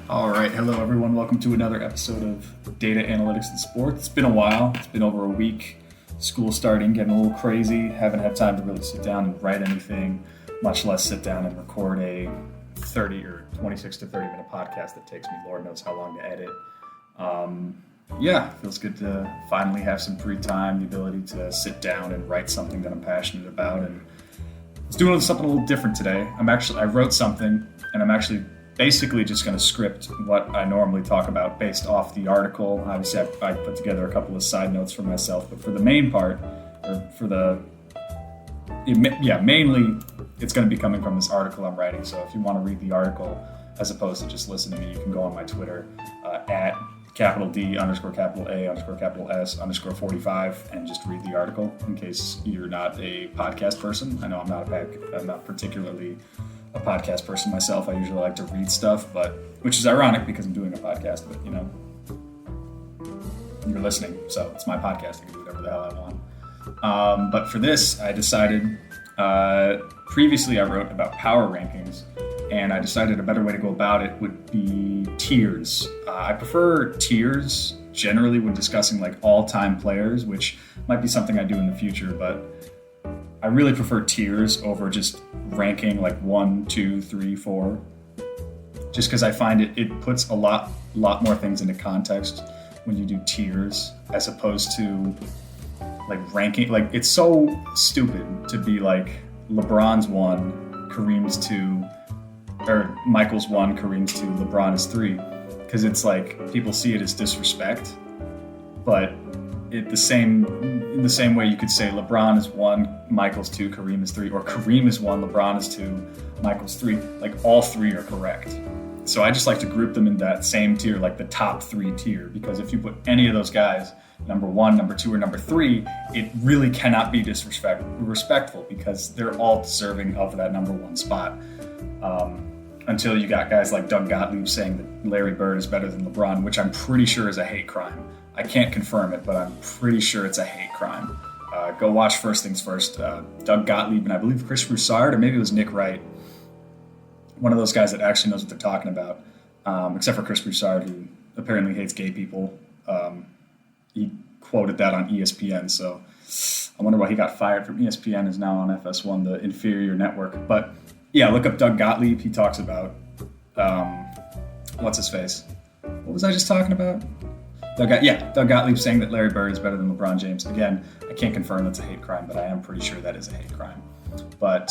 All right. Hello, everyone. Welcome to another episode of Data Analytics in Sports. It's been a while. It's been over a week. School starting, getting a little crazy. Haven't had time to really sit down and write anything, much less sit down and record a 30 or 26 to 30 minute podcast that takes me Lord knows how long to edit. Feels good to finally have some free time, the ability to sit down and write something that I'm passionate about. And I was doing something a little different today. I wrote something, and I'm actually basically just going to script what I normally talk about based off the article. Obviously, I put together a couple of side notes for myself, but for the main part, mainly it's going to be coming from this article I'm writing. So if you want to read the article as opposed to just listen to me, you can go on my Twitter at D_A_A_S_45 and just read the article in case you're not a podcast person. I know I'm not particularly a podcast person myself. I usually like to read stuff, which is ironic because I'm doing a podcast, but you're listening, so it's my podcast. I can do whatever the hell I want. But for this, I decided, previously I wrote about power rankings, and I decided a better way to go about it would be tiers. I prefer tiers generally when discussing like all-time players, which might be something I do in the future, but I really prefer tiers over just ranking like 1, 2, 3, 4, just because I find it puts a lot more things into context when you do tiers as opposed to like ranking. Like, it's so stupid to be like LeBron's 1, Kareem's 2, or Michael's 1, Kareem's 2, LeBron is 3, because it's like people see it as disrespect, but in the same way you could say LeBron is 1, Michael's 2, Kareem is 3, or Kareem is 1, LeBron is 2, Michael's 3. Like, all 3 are correct. So I just like to group them in that same tier, like the top 3 tier, because if you put any of those guys number 1, number 2, or number 3, it really cannot be respectful because they're all deserving of that number 1 spot. Until you got guys like Doug Gottlieb saying that Larry Bird is better than LeBron, which I'm pretty sure is a hate crime. I can't confirm it, but I'm pretty sure it's a hate crime. Go watch First Things First. Doug Gottlieb and I believe Chris Broussard, or maybe it was Nick Wright, one of those guys that actually knows what they're talking about, except for Chris Broussard, who apparently hates gay people. He quoted that on ESPN, so I wonder why he got fired from ESPN, is now on FS1, the inferior network. But yeah, look up Doug Gottlieb. He talks about, what's his face? What was I just talking about? Doug Gottlieb saying that Larry Bird is better than LeBron James. Again, I can't confirm that's a hate crime, but I am pretty sure that is a hate crime. But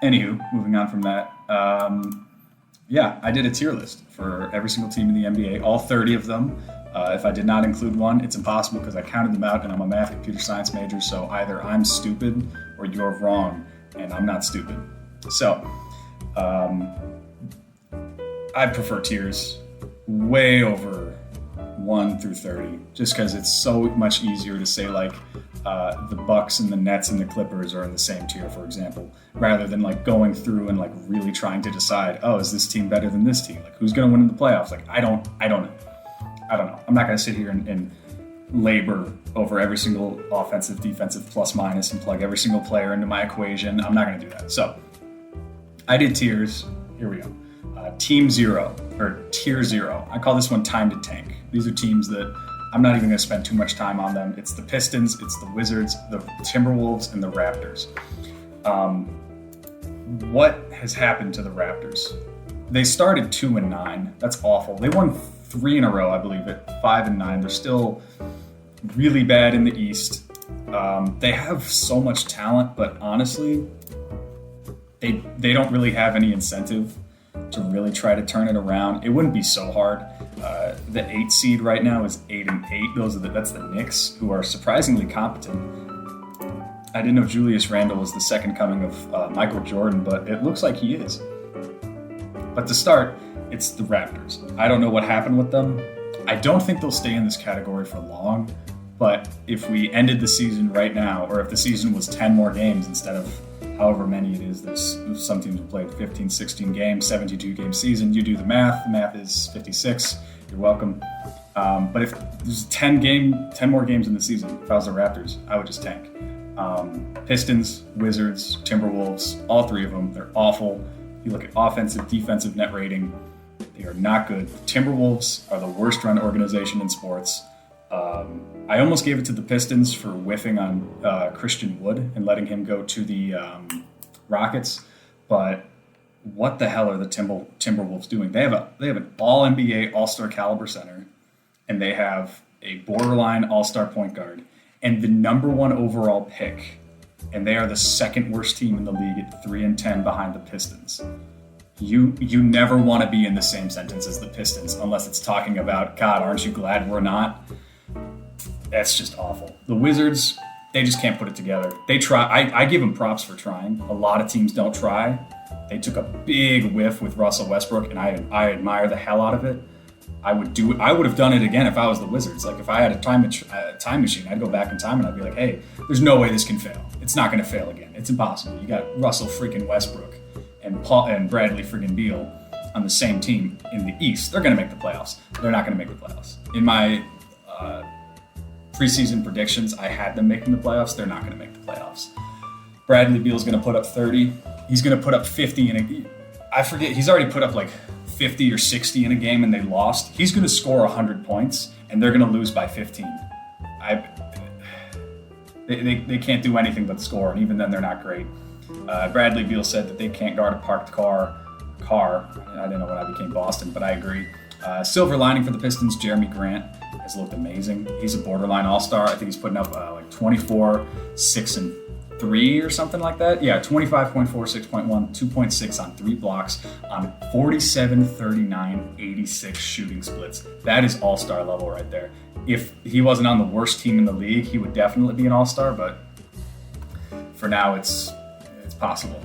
anywho, moving on from that, I did a tier list for every single team in the NBA, all 30 of them. If I did not include one, it's impossible because I counted them out, and I'm a math computer science major, so either I'm stupid or you're wrong, and I'm not stupid. So I prefer tiers way over 1 through 30, just because it's so much easier to say like the Bucks and the Nets and the Clippers are in the same tier, for example, rather than like going through and like really trying to decide, is this team better than this team? Like, who's going to win in the playoffs? Like, I don't know. I'm not going to sit here and labor over every single offensive, defensive, plus minus and plug every single player into my equation. I'm not going to do that. So I did tiers. Here we go. Team 0, or Tier 0. I call this one Time to Tank. These are teams that I'm not even going to spend too much time on them. It's the Pistons, it's the Wizards, the Timberwolves, and the Raptors. What has happened to the Raptors? They started 2-9. That's awful. They won 3 in a row, I believe, at 5-9. They're still really bad in the East. They have so much talent, but honestly, they don't really have any incentive to really try to turn it around. It wouldn't be so hard. The 8 seed right now is 8-8. That's the Knicks, who are surprisingly competent. I didn't know Julius Randle was the second coming of Michael Jordan, but it looks like he is. But to start, it's the Raptors. I don't know what happened with them. I don't think they'll stay in this category for long, but if we ended the season right now, or if the season was 10 more games instead of however many it is, there's some teams have played 15, 16 games, 72 game season. You do the math is 56. You're welcome. But if there's 10 more games in the season, if I was the Raptors, I would just tank. Pistons, Wizards, Timberwolves, all 3 of them, they're awful. You look at offensive, defensive net rating, They are not good. The Timberwolves are the worst run organization in sports. I almost gave it to the Pistons for whiffing on Christian Wood and letting him go to the Rockets, but what the hell are the Timberwolves doing? They have an All NBA, All Star caliber center, and they have a borderline All Star point guard, and the number 1 overall pick, and they are the second worst team in the league at 3-10 behind the Pistons. You never want to be in the same sentence as the Pistons unless it's talking about, God, aren't you glad we're not? That's just awful. The Wizards, they just can't put it together. They try. I give them props for trying. A lot of teams don't try. They took a big whiff with Russell Westbrook, and I admire the hell out of it. I would have done it again if I was the Wizards. Like if I had a time machine, I'd go back in time and I'd be like, hey, there's no way this can fail. It's not going to fail again. It's impossible. You got Russell freaking Westbrook and Bradley freaking Beal on the same team in the East. They're going to make the playoffs. They're not going to make the playoffs. In my preseason predictions, I had them making the playoffs. They're not going to make the playoffs. Bradley Beal's going to put up 30. He's going to put up 50 I forget, he's already put up like 50 or 60 in a game and they lost. He's going to score 100 points and they're going to lose by 15. They can't do anything but score, and even then they're not great. Bradley Beal said that they can't guard a parked car. I don't know when I became Boston, but I agree. Silver lining for the Pistons, Jeremy Grant has looked amazing. He's a borderline all-star. I think he's putting up like 24, 6, and 3 or something like that. Yeah, 25.4, 6.1, 2.6 on 3 blocks on 47, 39, 86 shooting splits. That is all-star level right there. If he wasn't on the worst team in the league, he would definitely be an all-star, but for now it's possible.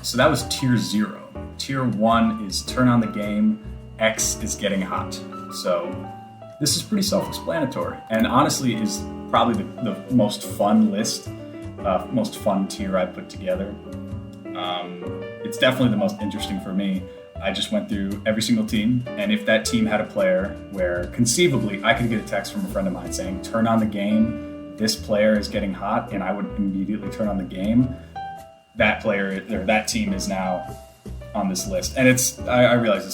So that was tier 0. Tier 1 is turn on the game, X is getting hot. So this is pretty self-explanatory, and honestly is probably the most fun list, most fun tier I put together. It's definitely the most interesting for me. I just went through every single team, and if that team had a player where conceivably I could get a text from a friend of mine saying, turn on the game, this player is getting hot, and I would immediately turn on the game, that player or that team is now on this list. And I realize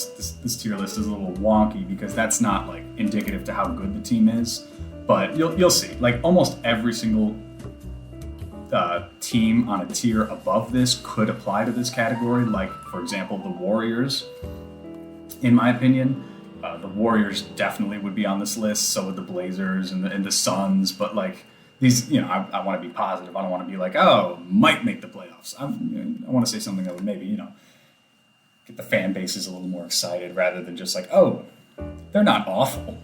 this tier list is a little wonky because that's not like indicative to how good the team is, but you'll see. Like almost every single team on a tier above this could apply to this category. Like for example, the Warriors. In my opinion, the Warriors definitely would be on this list. So would the Blazers and the Suns. But like these, I want to be positive. I don't want to be like, oh, might make the playoffs. I want to say something that would maybe get the fan bases a little more excited rather than just like, oh, they're not awful.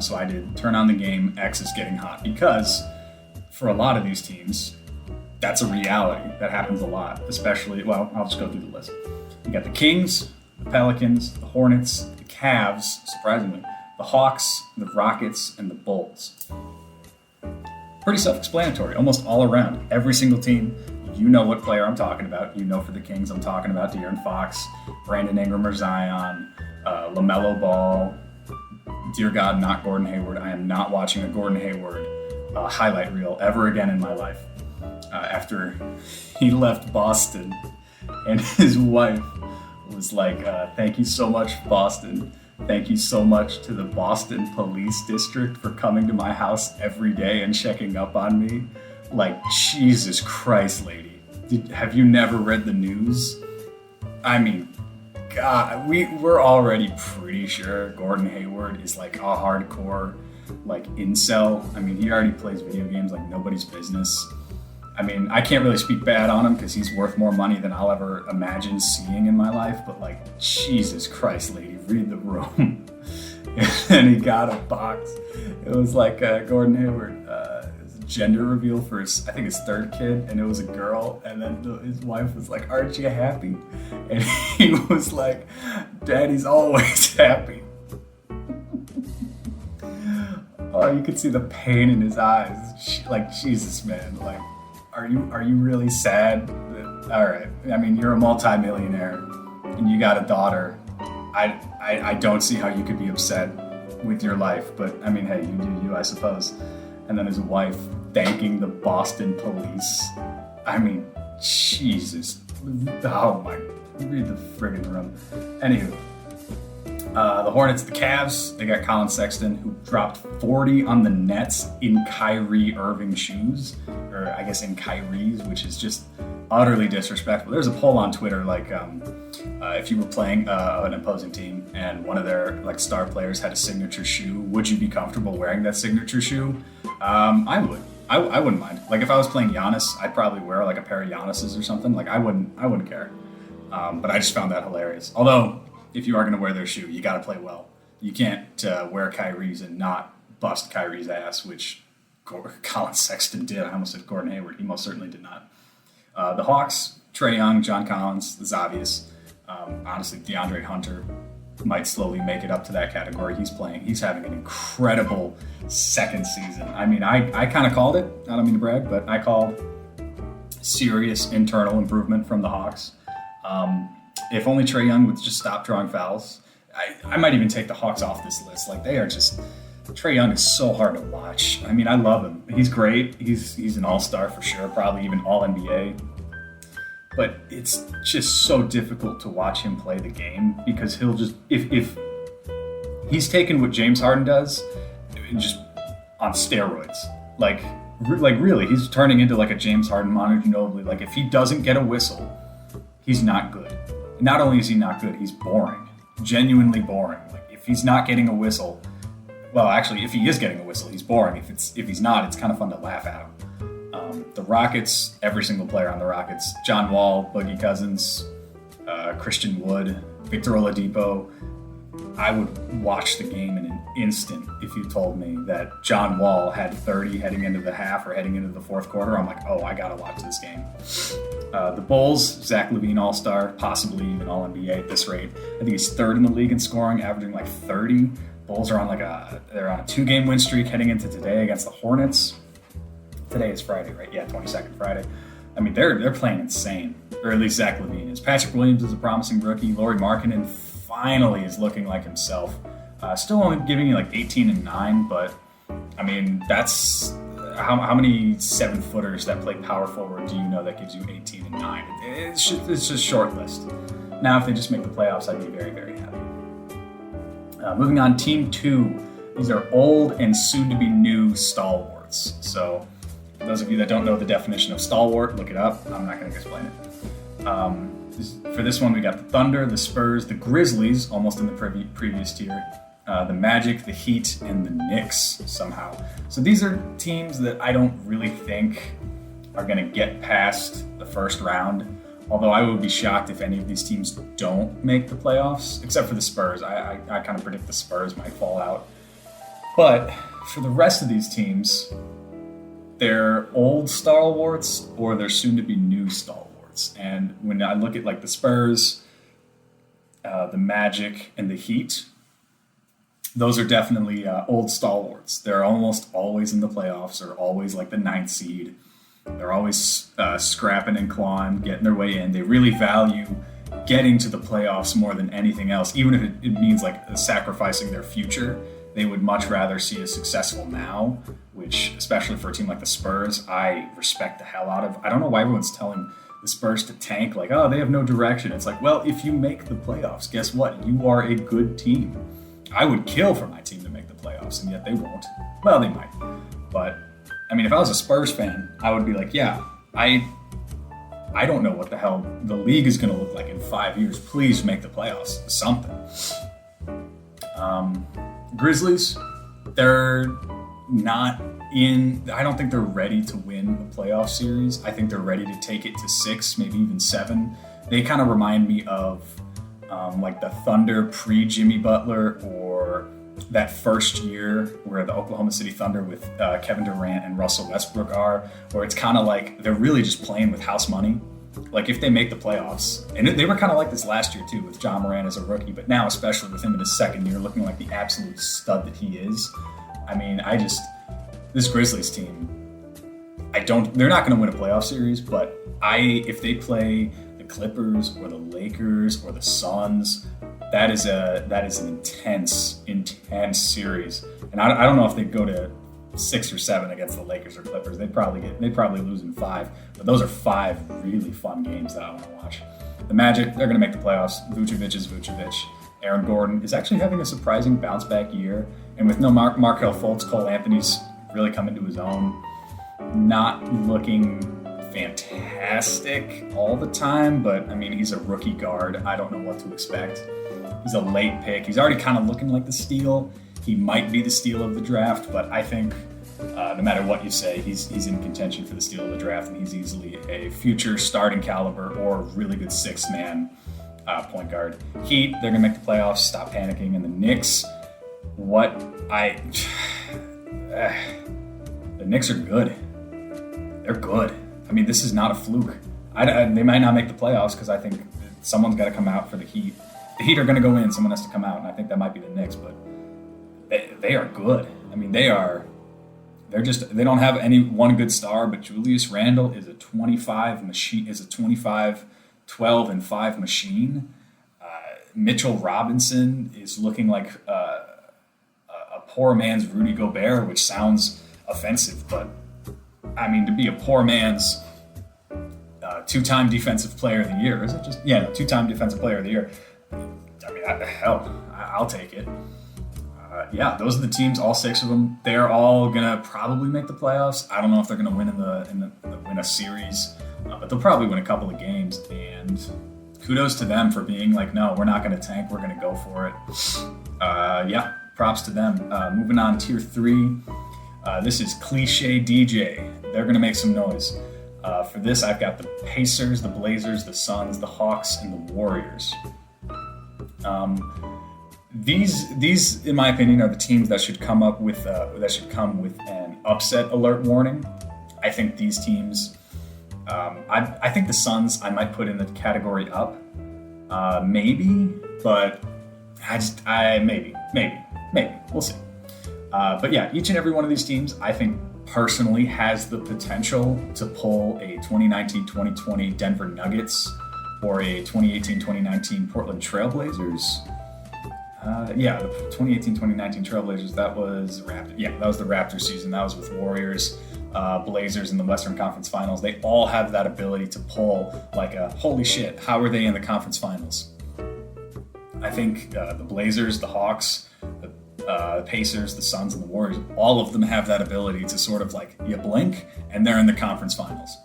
So I did turn on the game, X is getting hot, because for a lot of these teams, that's a reality. That happens a lot, especially, well, I'll just go through the list. You got the Kings, the Pelicans, the Hornets, the Cavs, surprisingly, the Hawks, the Rockets, and the Bulls. Pretty self-explanatory, almost all around. Every single team, you know what player I'm talking about. For the Kings, I'm talking about De'Aaron Fox, Brandon Ingram or Zion, LaMelo Ball. Dear God, not Gordon Hayward. I am not watching a Gordon Hayward highlight reel ever again in my life. After he left Boston and his wife was like, thank you so much, Boston. Thank you so much to the Boston Police District for coming to my house every day and checking up on me. Like, Jesus Christ, lady. Have you never read the news? I mean, God, we're already pretty sure Gordon Hayward is like a hardcore, like incel. I mean, he already plays video games like nobody's business. I mean, I can't really speak bad on him because he's worth more money than I'll ever imagine seeing in my life. But like, Jesus Christ, lady, read the room. And he got a box. It was like Gordon Hayward. Gender reveal for his 3rd kid, and it was a girl, and then his wife was like, aren't you happy? And he was like, Daddy's always happy. Oh, you could see the pain in his eyes. Like, Jesus, man, like, are you really sad? All right, I mean, you're a multi-millionaire and you got a daughter. I don't see how you could be upset with your life, but I mean, hey, you do you, I suppose. And then his wife thanking the Boston police. I mean, Jesus. Oh my, read the friggin' room. Anywho, the Hornets, the Cavs, they got Colin Sexton, who dropped 40 on the Nets in Kyrie Irving shoes, or I guess in Kyrie's, which is just utterly disrespectful. There's a poll on Twitter, like if you were playing an opposing team and one of their like star players had a signature shoe, would you be comfortable wearing that signature shoe? I would. I wouldn't mind. Like if I was playing Giannis, I'd probably wear like a pair of Giannis's or something. Like I wouldn't care. But I just found that hilarious. Although, if you are going to wear their shoe, you got to play well. You can't wear Kyrie's and not bust Kyrie's ass, which Colin Sexton did. I almost said Gordon Hayward. He most certainly did not. The Hawks, Trae Young, John Collins, is obvious. Honestly, DeAndre Hunter might slowly make it up to that category. He's having an incredible second season. I mean, I kind of called it. I don't mean to brag, but I called serious internal improvement from the Hawks. If only Trae Young would just stop drawing fouls. I might even take the Hawks off this list. Like they are just, Trae Young is so hard to watch. I mean, I love him. He's great. He's an all-star for sure, probably even all-NBA. But it's just so difficult to watch him play the game because he'll just, if he's taken what James Harden does, just on steroids. Like really, he's turning into like a James Harden, Manu Ginobili. Like if he doesn't get a whistle, he's not good. Not only is he not good, he's boring. Genuinely boring. Like if he's not getting a whistle, well, actually, if he is getting a whistle, he's boring. If he's not, it's kind of fun to laugh at him. The Rockets, every single player on the Rockets, John Wall, Boogie Cousins, Christian Wood, Victor Oladipo. I would watch the game in an instant if you told me that John Wall had 30 heading into the half or heading into the fourth quarter. I'm like, oh, I gotta watch this game. The Bulls, Zach LaVine All-Star, possibly even All-NBA at this rate. I think he's third in the league in scoring, averaging like 30. Bulls are on they're on a 2-game win streak heading into today against the Hornets. Today is Friday, right? Yeah, 22nd Friday. I mean, they're playing insane, or at least Zach LaVine is. Patrick Williams is a promising rookie. Lauri Markkanen finally is looking like himself. Still only giving you like 18 and 9, but I mean, that's how many 7-footers that play power forward do you know that gives you 18 and 9? It's just a short list. Now, if they just make the playoffs, I'd be very, very happy. Moving on, Team 2. These are old and soon-to-be new stalwarts. So, for those of you that don't know the definition of stalwart, look it up. I'm not going to explain it. For this one, we got the Thunder, the Spurs, the Grizzlies, almost in the previous tier, the Magic, the Heat, and the Knicks somehow. So these are teams that I don't really think are going to get past the first round. Although I would be shocked if any of these teams don't make the playoffs, except for the Spurs. I kind of predict the Spurs might fall out. But for the rest of these teams, they're old stalwarts or they're soon-to-be new stalwarts. And when I look at like the Spurs, the Magic, and the Heat, those are definitely old stalwarts. They're almost always in the playoffs or always like the 9th seed. They're always scrapping and clawing, getting their way in. They really value getting to the playoffs more than anything else, even if it means like sacrificing their future. They would much rather see us successful now, which, especially for a team like the Spurs, I respect the hell out of. I don't know why everyone's telling the Spurs to tank, like, oh, they have no direction. It's like, well, if you make the playoffs, guess what? You are a good team. I would kill for my team to make the playoffs, and yet they won't. Well, they might. But, I mean, if I was a Spurs fan, I would be like, yeah, I don't know what the hell the league is going to look like in 5 years. Please make the playoffs. Something. Grizzlies, they're not in. I don't think they're ready to win a playoff series. I think they're ready to take it to 6, maybe even 7. They kind of remind me of like the Thunder pre-Jimmy Butler, or that first year where the Oklahoma City Thunder with Kevin Durant and Russell Westbrook are, where it's kind of like they're really just playing with house money. Like if they make the playoffs, and they were kind of like this last year too with John Moran as a rookie, but now especially with him in his second year looking like the absolute stud that he is. I mean, this Grizzlies team, they're not going to win a playoff series, but if they play the Clippers or the Lakers or the Suns, that is an intense series. And I don't know if they go to 6 or 7 against the Lakers or Clippers. They'd probably lose in 5. But those are 5 really fun games that I want to watch. The Magic, they're going to make the playoffs. Vucevic is Vucevic. Aaron Gordon is actually having a surprising bounce back year. And with no Markelle Fultz, Cole Anthony's really come into his own. Not looking fantastic all the time, but I mean, he's a rookie guard. I don't know what to expect. He's a late pick. He's already kind of looking like the steal. He might be the steal of the draft, but I think no matter what you say, he's in contention for the steal of the draft, and he's easily a future starting caliber or really good 6-man point guard. Heat, they're going to make the playoffs. Stop panicking. And the Knicks, the Knicks are good. They're good. I mean, this is not a fluke. They might not make the playoffs because I think someone's got to come out for the Heat. The Heat are going to go in. Someone has to come out, and I think that might be the Knicks. But they are good. I mean, they don't have any one good star, but Julius Randle is a 25 machine. Is a 25, 12 and 5 machine. Mitchell Robinson is looking like a poor man's Rudy Gobert, which sounds offensive, but I mean, to be a poor man's 2-time defensive player of the year, is it just? Yeah, no, 2-time defensive player of the year. I mean, I'll take it. Yeah, those are the teams, all 6 of them. They're all gonna probably make the playoffs. I don't know if they're gonna win win a series, but they'll probably win a couple of games. And kudos to them for being like, no, we're not gonna tank. We're gonna go for it. Yeah, props to them. Moving on, tier 3. This is Cliche DJ. They're gonna make some noise. For this, I've got the Pacers, the Blazers, the Suns, the Hawks, and the Warriors. These, in my opinion, are the teams that should come with an upset alert warning. I think these teams. I think the Suns I might put in the category up, maybe, but maybe we'll see. But yeah, each and every one of these teams, I think personally, has the potential to pull a 2019-2020 Denver Nuggets or a 2018-2019 Portland Trailblazers. The 2018-2019 Trailblazers, that was the Raptors season. That was with Warriors, Blazers in the Western Conference Finals. They all have that ability to pull like a, holy shit, how are they in the conference finals? I think the Blazers, the Hawks, the Pacers, the Suns, and the Warriors, all of them have that ability to sort of like, you blink and they're in the conference finals.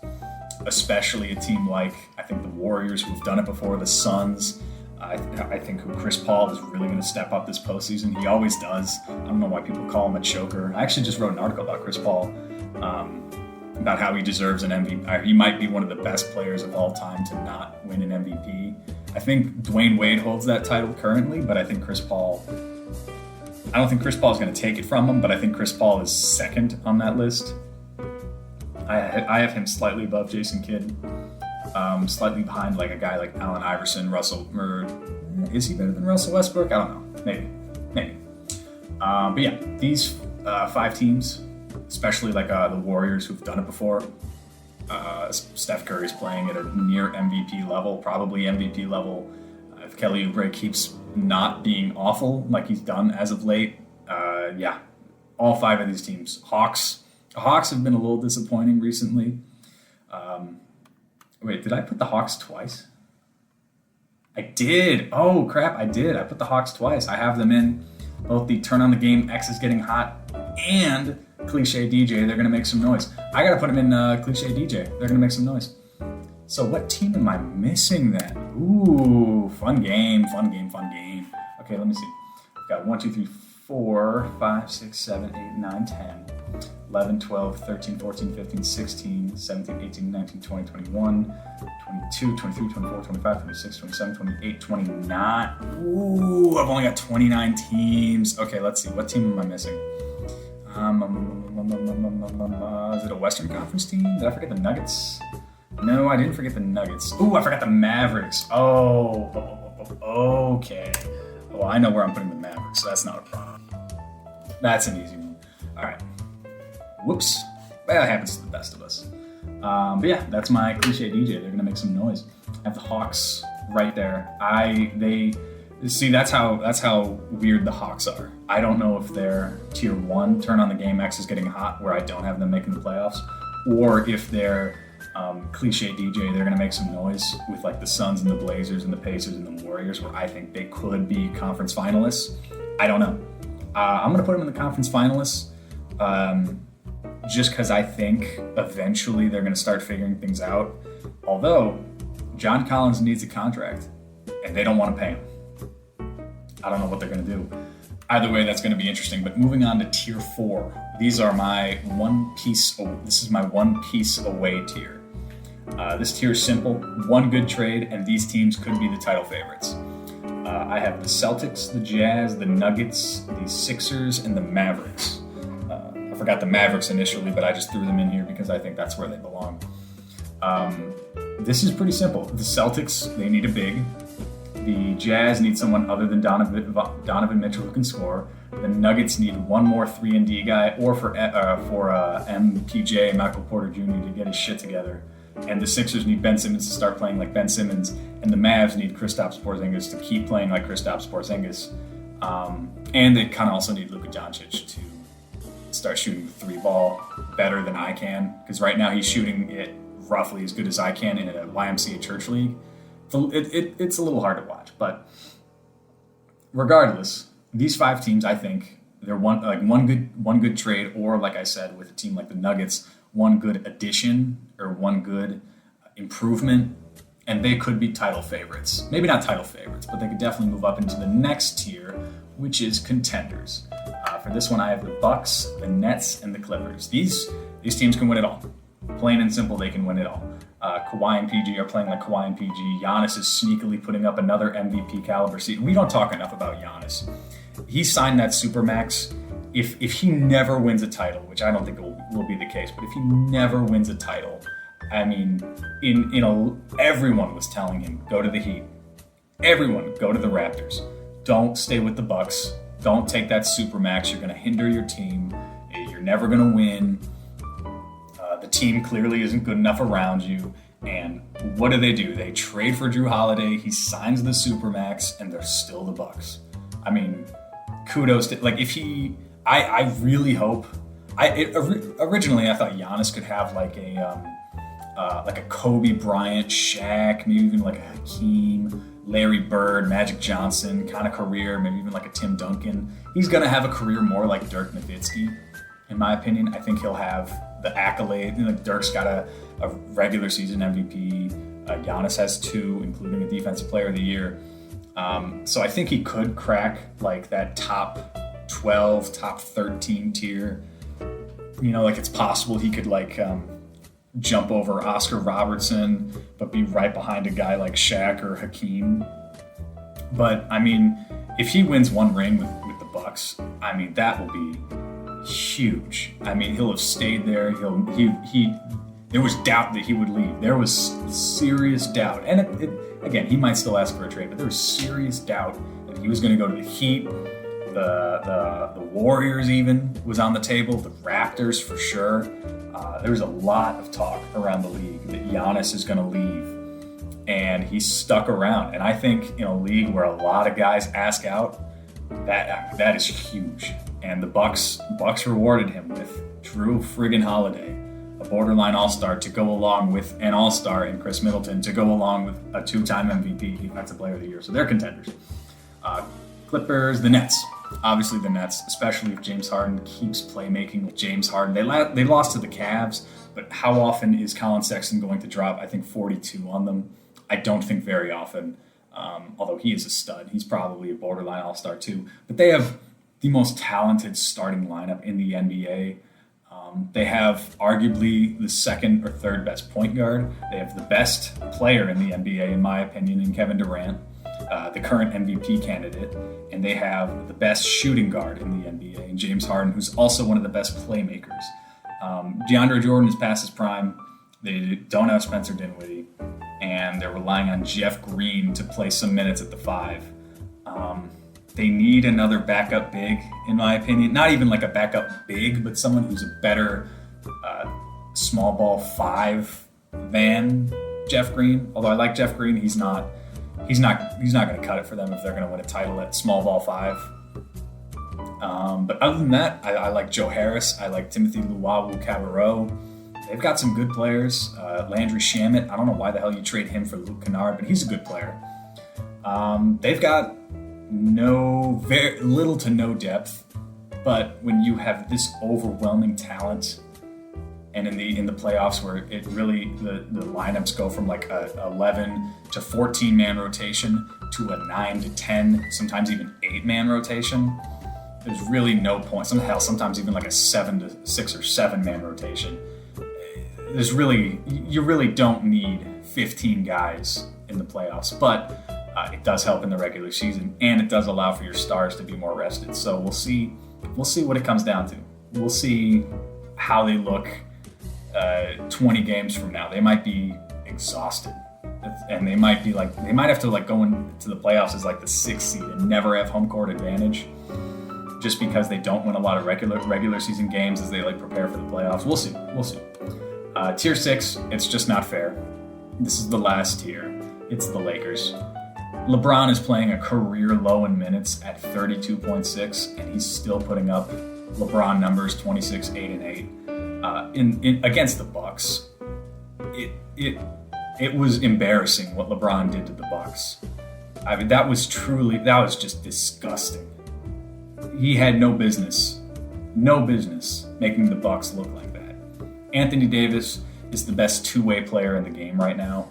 Especially a team like, I think the Warriors, who've done it before, the Suns. I think Chris Paul is really going to step up this postseason. He always does. I don't know why people call him a choker. I actually just wrote an article about Chris Paul, about how he deserves an MVP. He might be one of the best players of all time to not win an MVP. I think Dwayne Wade holds that title currently, but I don't think Chris Paul is going to take it from him, but I think Chris Paul is second on that list. I have him slightly above Jason Kidd, slightly behind like a guy like Allen Iverson, is he better than Russell Westbrook? I don't know, maybe. But yeah, these 5 teams, especially like the Warriors who've done it before, Steph Curry's playing at a near MVP level, probably MVP level. If Kelly Oubre keeps not being awful like he's done as of late, all 5 of these teams. Hawks have been a little disappointing recently. Wait, did I put the Hawks twice? I did. Oh crap, I did. I put the Hawks twice. I have them in both the Turn on the Game, X is Getting Hot, and Cliche DJ. They're gonna make some noise. I gotta put them in Cliche DJ. They're gonna make some noise. So what team am I missing then? Ooh, fun game. Okay, let me see. We've got 1, 2, 3, 4, 5, 6, 7, 8, 9, 10, 11, 12, 13, 14, 15, 16, 17, 18, 19, 20, 21, 22, 23, 24, 25, 26, 27, 28, 29. Ooh, I've only got 29 teams. Okay, let's see. What team am I missing? Is it a Western Conference team? Did I forget the Nuggets? No, I didn't forget the Nuggets. Ooh, I forgot the Mavericks. Oh, okay. Well, I know where I'm putting the Mavericks, so that's not a problem. That's an easy one. All right. Whoops. That happens to the best of us. But yeah, that's my Cliche DJ. They're going to make some noise. I have the Hawks right there. They See, that's how weird the Hawks are. I don't know if they're tier 1, turn on the game X is getting hot, where I don't have them making the playoffs, or if they're cliche DJ, they're going to make some noise with like the Suns and the Blazers and the Pacers and the Warriors, where I think they could be conference finalists. I don't know. I'm going to put them in the conference finalists just because I think eventually they're going to start figuring things out. Although John Collins needs a contract and they don't want to pay him. I don't know what they're going to do. Either way, that's going to be interesting. But moving on to tier 4, these are my one piece. This is my one piece away tier. This tier is simple: one good trade, and these teams could be the title favorites. I have the Celtics, the Jazz, the Nuggets, the Sixers, and the Mavericks. I forgot the Mavericks initially, but I just threw them in here because I think that's where they belong. This is pretty simple. The Celtics, they need a big. The Jazz need someone other than Donovan Mitchell who can score. The Nuggets need one more 3-and-D guy, or for MPJ, Michael Porter Jr., to get his shit together. And the Sixers need Ben Simmons to start playing like Ben Simmons. And the Mavs need Kristaps Porzingis to keep playing like Kristaps Porzingis. And they kind of also need Luka Doncic to start shooting the 3-ball better than I can. Because right now he's shooting it roughly as good as I can in a YMCA church league. It's a little hard to watch, but regardless, these 5 teams, I think they're one good trade, or like I said, with a team like the Nuggets, one good addition or one good improvement, and they could be title favorites. Maybe not title favorites, but they could definitely move up into the next tier, which is contenders. For this one, I have the Bucks, the Nets, and the Clippers. These teams can win it all. Plain and simple, they can win it all. Kawhi and PG are playing like Kawhi and PG. Giannis is sneakily putting up another MVP caliber season. We don't talk enough about Giannis. He signed that Supermax. If he never wins a title, which I don't think will be the case, but if he never wins a title, I mean, everyone was telling him, go to the Heat. Everyone, go to the Raptors. Don't stay with the Bucks. Don't take that Supermax. You're going to hinder your team. You're never going to win. The team clearly isn't good enough around you. And what do? They trade for Drew Holiday. He signs the Supermax, and they're still the Bucks. I mean, kudos to, like, if he, I really hope, originally I thought Giannis could have like a Kobe Bryant, Shaq, maybe even like a Hakeem, Larry Bird, Magic Johnson kind of career, maybe even like a Tim Duncan. He's going to have a career more like Dirk Nowitzki, in my opinion. I think he'll have the accolade. Like Dirk's got a regular season MVP. Giannis has 2, including a Defensive Player of the Year. So I think he could crack like that top 12, top 13 tier. Like it's possible he could like jump over Oscar Robertson, but be right behind a guy like Shaq or Hakeem. But I mean, if he wins one ring with the Bucks, I mean, that will be huge. I mean, he'll have stayed there. There was doubt that he would leave. There was serious doubt. And again, he might still ask for a trade, but there was serious doubt that he was going to go to the Heat. The Warriors even was on the table. The Raptors for sure. There was a lot of talk around the league that Giannis is going to leave. And he's stuck around. And I think in a league where a lot of guys ask out, that is huge. And the Bucks rewarded him with Drew friggin' Holiday, a borderline all-star, to go along with an all-star in Chris Middleton, to go along with a 2-time MVP, Defensive Player of the Year. So they're contenders. Clippers, the Nets. Obviously the Nets, especially if James Harden keeps playmaking with James Harden. They lost to the Cavs, but how often is Colin Sexton going to drop, I think, 42 on them? I don't think very often, although he is a stud. He's probably a borderline all-star too. But they have the most talented starting lineup in the NBA. They have arguably the second or third best point guard. They have the best player in the NBA, in my opinion, in Kevin Durant, the current MVP candidate. And they have the best shooting guard in the NBA, in James Harden, who's also one of the best playmakers. DeAndre Jordan is past his prime. They don't have Spencer Dinwiddie, and they're relying on Jeff Green to play some minutes at the 5. They need another backup big, in my opinion. Not even like a backup big, but someone who's a better small ball 5 than Jeff Green. Although I like Jeff Green, he's not he's not going to cut it for them if they're going to win a title at small ball 5. But other than that, I like Joe Harris. I like Timothy Luwawu-Cabarrot. They've got some good players. Landry Shamet. I don't know why the hell you trade him for Luke Kennard, but he's a good player. They've got very little to no depth, but when you have this overwhelming talent, and in the playoffs where it really the lineups go from like a 11 to 14 man rotation to a 9 to 10, sometimes even 8 man rotation. There's really no point. Sometimes even like a 7 to 6 or 7 man rotation. You really don't need 15 guys in the playoffs, but it does help in the regular season, and it does allow for your stars to be more rested. So we'll see what it comes down to. We'll see how they look 20 games from now. They might be exhausted, and they might have to go into the playoffs as like the 6th seed and never have home court advantage, just because they don't win a lot of regular season games as they prepare for the playoffs. We'll see. Tier 6, it's just not fair. This is the last tier. It's the Lakers. LeBron is playing a career low in minutes at 32.6, and he's still putting up LeBron numbers 26, 8, and 8. Against the Bucks, it was embarrassing what LeBron did to the Bucks. I mean, that was just disgusting. He had no business making the Bucks look like that. Anthony Davis is the best two-way player in the game right now.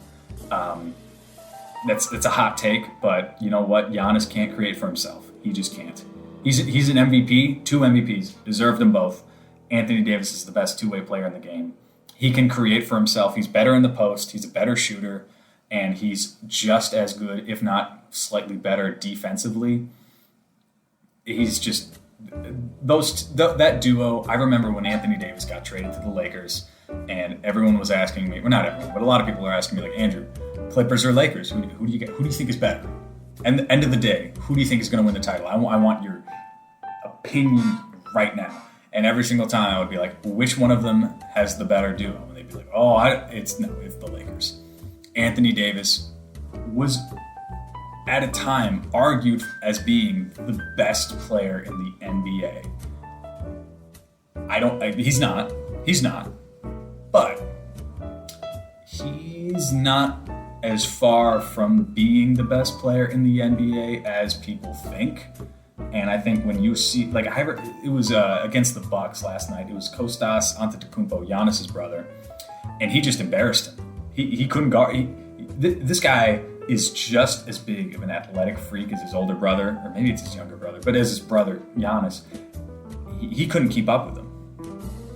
That's a hot take, but you know what? Giannis can't create for himself. He just can't. He's an MVP, 2 MVPs, deserved them both. Anthony Davis is the best two-way player in the game. He can create for himself. He's better in the post. He's a better shooter, and he's just as good, if not slightly better, defensively. He's just that duo. I remember when Anthony Davis got traded to the Lakers, and everyone was asking me, well, not everyone, but a lot of people are asking me, like, Andrew, Clippers or Lakers? Who do you think is better? And at the end of the day, who do you think is going to win the title? I want your opinion right now. And every single time I would be like, which one of them has the better duo? And they'd be like, it's the Lakers. Anthony Davis was at a time argued as being the best player in the NBA. He's not, but he's not as far from being the best player in the NBA as people think. And I think when you see, it was against the Bucks last night. It was Kostas Antetokounmpo, Giannis's brother, and he just embarrassed him. He couldn't guard. This guy is just as big of an athletic freak as his older brother, or maybe it's his younger brother, but as his brother Giannis, he couldn't keep up with him.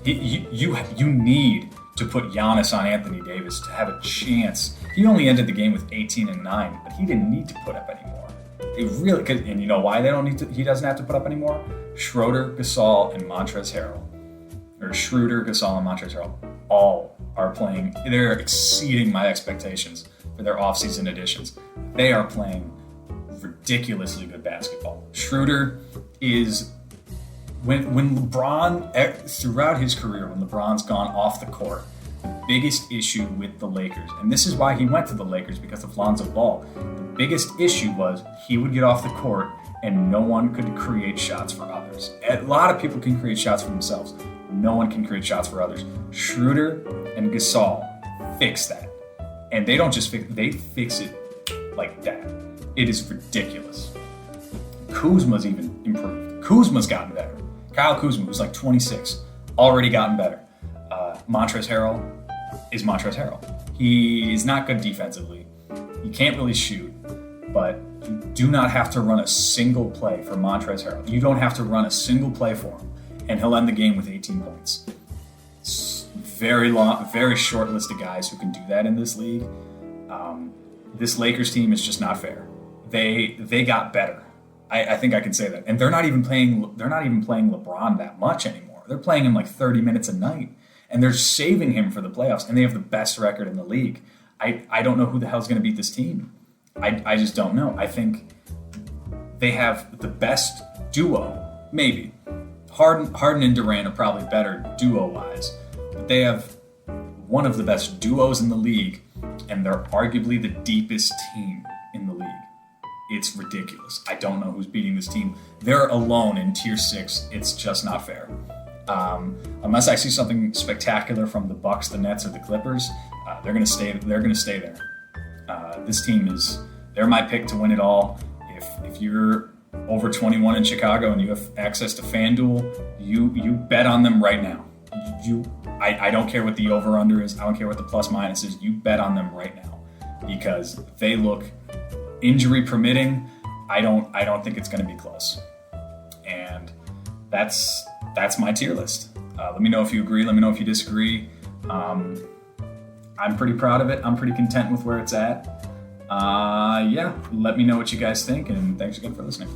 You need to put Giannis on Anthony Davis to have a chance. He only ended the game with 18 and 9, but he didn't need to put up anymore. It really could, and you know why he doesn't have to put up anymore? Schroeder, Gasol, and Montrezl Harrell. Or Schroeder, Gasol, and Montrezl Harrell all are playing. They're exceeding my expectations for their offseason additions. They are playing ridiculously good basketball. Schroeder is, when LeBron, throughout his career, when LeBron's gone off the court, the biggest issue with the Lakers, and this is why he went to the Lakers, because of Lonzo Ball. The biggest issue was he would get off the court and no one could create shots for others. A lot of people can create shots for themselves. No one can create shots for others. Schroeder and Gasol fix that. And they don't just they fix it like that. It is ridiculous. Kuzma's even improved. Kuzma's gotten better. Kyle Kuzma, who's like 26, already gotten better. Montrezl Harrell is Montrezl Harrell. He is not good defensively. He can't really shoot, but you do not have to run a single play for Montrezl Harrell. You don't have to run a single play for him, and he'll end the game with 18 points. It's very short list of guys who can do that in this league. This Lakers team is just not fair. They got better. I think I can say that. And they're not even playing LeBron that much anymore. They're playing him like 30 minutes a night. And they're saving him for the playoffs. And they have the best record in the league. I don't know who the hell's going to beat this team. I just don't know. I think they have the best duo, maybe. Harden and Durant are probably better duo-wise. But they have one of the best duos in the league. And they're arguably the deepest team in the league. It's ridiculous. I don't know who's beating this team. They're alone in tier 6. It's just not fair. Unless I see something spectacular from the Bucks, the Nets, or the Clippers, they're gonna stay. They're gonna stay there. This team they're my pick to win it all. If you're over 21 in Chicago and you have access to FanDuel, you bet on them right now. I don't care what the over/under is. I don't care what the plus/minus is. You bet on them right now because they look injury permitting. I don't think it's going to be close. And that's my tier list. Let me know if you agree. Let me know if you disagree. I'm pretty proud of it. I'm pretty content with where it's at. Let me know what you guys think, and thanks again for listening.